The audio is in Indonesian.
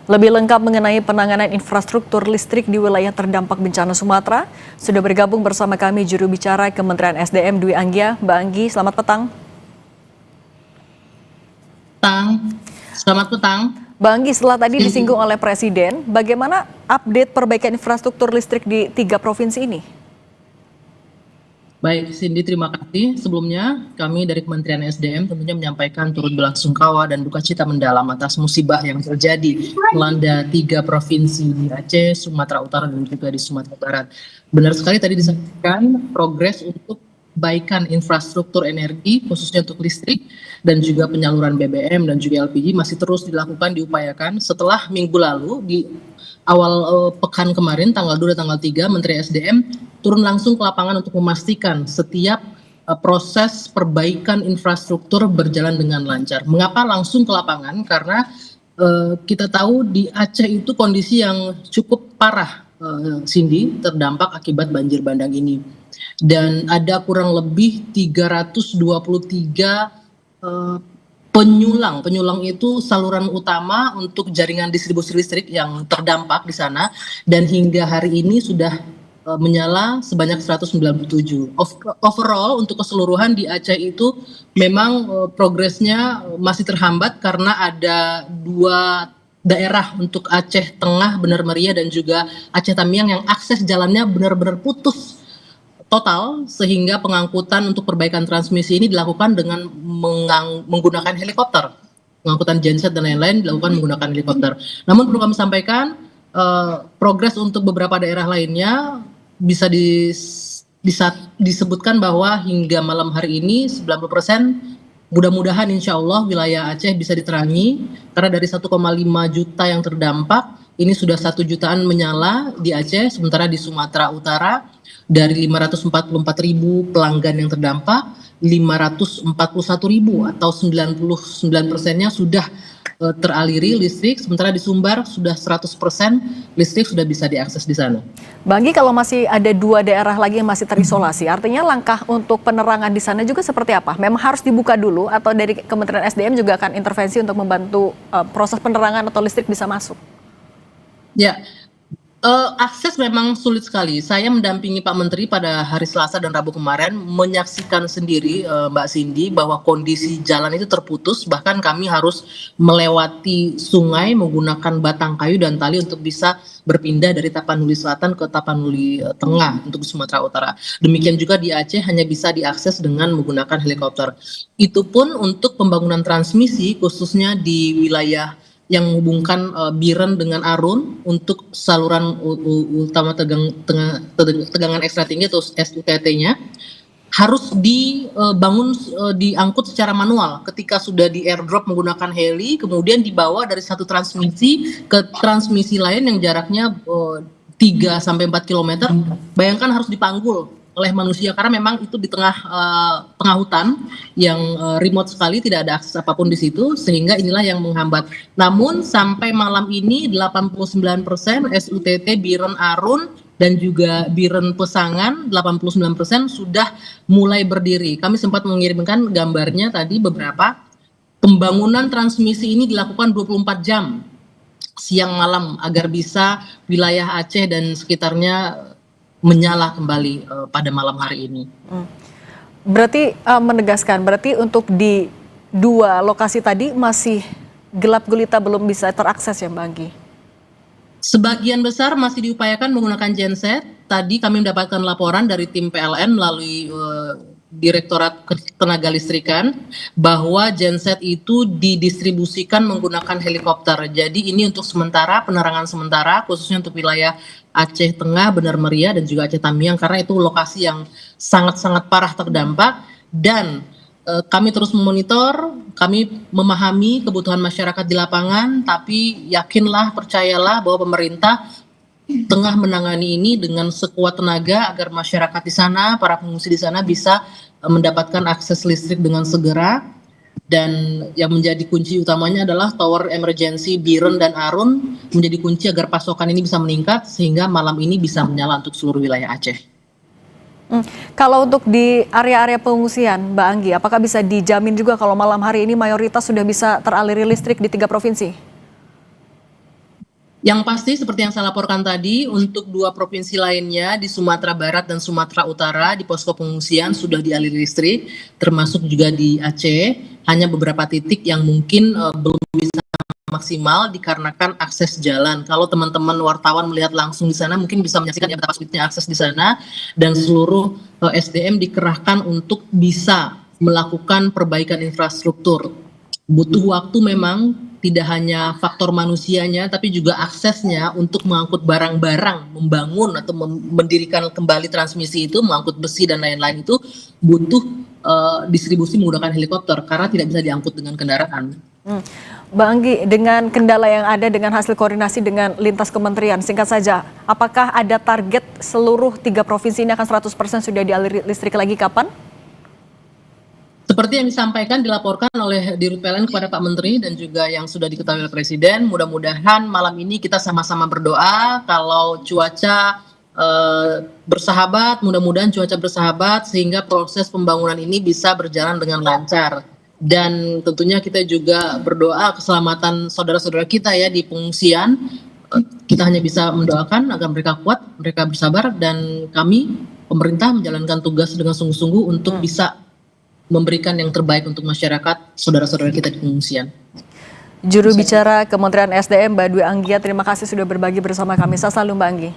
Lebih lengkap mengenai penanganan infrastruktur listrik di wilayah terdampak bencana Sumatera, sudah bergabung bersama kami juru bicara Kementerian SDM Dwi Anggia. Mbak Anggi, selamat petang. Selamat petang. Mbak Anggi, setelah tadi disinggung oleh Presiden, bagaimana update perbaikan infrastruktur listrik di 3 provinsi ini? Baik, Cindy, terima kasih. Sebelumnya, kami dari Kementerian SDM tentunya menyampaikan turut belasungkawa dan duka cita mendalam atas musibah yang terjadi melanda 3 provinsi di Aceh, Sumatera Utara, dan juga di Sumatera Barat. Benar sekali tadi disampaikan progres untuk perbaikan infrastruktur energi, khususnya untuk listrik, dan juga penyaluran BBM dan juga LPG masih terus dilakukan, diupayakan. Setelah minggu lalu, di awal pekan kemarin, tanggal 2 dan tanggal 3, Menteri SDM turun langsung ke lapangan untuk memastikan setiap proses perbaikan infrastruktur berjalan dengan lancar. Mengapa langsung ke lapangan? Karena kita tahu di Aceh itu kondisi yang cukup parah, Cindy, terdampak akibat banjir bandang ini. Dan ada kurang lebih 323 penyulang itu saluran utama untuk jaringan distribusi listrik yang terdampak di sana, dan hingga hari ini sudah menyala sebanyak 197. Overall untuk keseluruhan di Aceh itu memang progresnya masih terhambat karena ada 2 daerah untuk Aceh Tengah Benar Meriah dan juga Aceh Tamiang yang akses jalannya benar-benar putus total, sehingga pengangkutan untuk perbaikan transmisi ini dilakukan dengan menggunakan helikopter. Pengangkutan genset dan lain-lain dilakukan menggunakan helikopter. Namun perlu kami sampaikan, progres untuk beberapa daerah lainnya bisa disebutkan bahwa hingga malam hari ini 90% mudah-mudahan insya Allah wilayah Aceh bisa diterangi, karena dari 1,5 juta yang terdampak, ini sudah 1 jutaan menyala di Aceh, sementara di Sumatera Utara dari 544.000 pelanggan yang terdampak, 541.000 atau 99%-nya sudah teraliri listrik, sementara di Sumbar sudah 100% listrik sudah bisa diakses di sana. Mbak Anggi, kalau masih ada 2 daerah lagi yang masih terisolasi, artinya langkah untuk penerangan di sana juga seperti apa? Memang harus dibuka dulu atau dari Kementerian SDM juga akan intervensi untuk membantu proses penerangan atau listrik bisa masuk? Ya, akses memang sulit sekali. Saya mendampingi Pak Menteri pada hari Selasa dan Rabu kemarin, menyaksikan sendiri Mbak Cindy bahwa kondisi jalan itu terputus, bahkan kami harus melewati sungai menggunakan batang kayu dan tali untuk bisa berpindah dari Tapanuli Selatan ke Tapanuli Tengah untuk Sumatera Utara. Demikian juga di Aceh hanya bisa diakses dengan menggunakan helikopter. Itu pun untuk pembangunan transmisi khususnya di wilayah yang menghubungkan Biren dengan Arun untuk saluran utama tegangan ekstra tinggi atau SUTT-nya harus dibangun, diangkut secara manual. Ketika sudah di airdrop menggunakan heli, kemudian dibawa dari satu transmisi ke transmisi lain yang jaraknya 3 sampai 4 km. Bayangkan harus dipanggul oleh manusia karena memang itu di tengah hutan yang remote sekali, tidak ada akses apapun di situ, sehingga inilah yang menghambat. Namun sampai malam ini 89% SUTT Biren Arun dan juga Biren Pesangan 89% sudah mulai berdiri. Kami sempat mengirimkan gambarnya tadi beberapa. Pembangunan transmisi ini dilakukan 24 jam siang malam agar bisa wilayah Aceh dan sekitarnya menyala kembali pada malam hari ini. Berarti menegaskan, berarti untuk di 2 lokasi tadi masih gelap gulita, belum bisa terakses ya Mbak Anggi? Sebagian besar masih diupayakan menggunakan genset. Tadi kami mendapatkan laporan dari tim PLN melalui Direktorat Tenaga Listrikan bahwa genset itu didistribusikan menggunakan helikopter. Jadi ini untuk sementara, penerangan sementara khususnya untuk wilayah Aceh Tengah, Benar Meriah dan juga Aceh Tamiang, karena itu lokasi yang sangat-sangat parah terdampak. Dan kami terus memonitor, kami memahami kebutuhan masyarakat di lapangan, tapi yakinlah, percayalah bahwa pemerintah tengah menangani ini dengan sekuat tenaga agar masyarakat di sana, para pengungsi di sana bisa mendapatkan akses listrik dengan segera. Dan yang menjadi kunci utamanya adalah tower emergency Biren dan Arun menjadi kunci agar pasokan ini bisa meningkat sehingga malam ini bisa menyala untuk seluruh wilayah Aceh. Kalau untuk di area-area pengungsian, Mbak Anggi, apakah bisa dijamin juga kalau malam hari ini mayoritas sudah bisa teraliri listrik di 3 provinsi? Yang pasti seperti yang saya laporkan tadi, untuk 2 provinsi lainnya di Sumatera Barat dan Sumatera Utara di posko pengungsian sudah dialiri listrik, termasuk juga di Aceh. Hanya beberapa titik yang mungkin belum bisa maksimal dikarenakan akses jalan. Kalau teman-teman wartawan melihat langsung di sana mungkin bisa menyaksikan ya betapa sulitnya akses di sana, dan seluruh SDM dikerahkan untuk bisa melakukan perbaikan infrastruktur. Butuh waktu memang, tidak hanya faktor manusianya tapi juga aksesnya untuk mengangkut barang-barang, membangun atau mendirikan kembali transmisi itu, mengangkut besi dan lain-lain itu butuh distribusi menggunakan helikopter karena tidak bisa diangkut dengan kendaraan. Mbak Anggi, dengan kendala yang ada dengan hasil koordinasi dengan lintas kementerian, singkat saja, apakah ada target seluruh 3 provinsi ini akan 100% sudah dialiri listrik lagi kapan? Seperti yang disampaikan, dilaporkan oleh Dirut PLN kepada Pak Menteri dan juga yang sudah diketahui oleh Presiden, mudah-mudahan malam ini kita sama-sama berdoa kalau cuaca bersahabat, mudah-mudahan cuaca bersahabat sehingga proses pembangunan ini bisa berjalan dengan lancar. Dan tentunya kita juga berdoa keselamatan saudara-saudara kita ya di pengungsian. Kita hanya bisa mendoakan agar mereka kuat, mereka bersabar, dan kami pemerintah menjalankan tugas dengan sungguh-sungguh untuk bisa memberikan yang terbaik untuk masyarakat, saudara-saudara kita di pengungsian. Juru bicara Kementerian SDM Mbak Dwi Anggia, terima kasih sudah berbagi bersama kami. Selalu Mbak Anggi.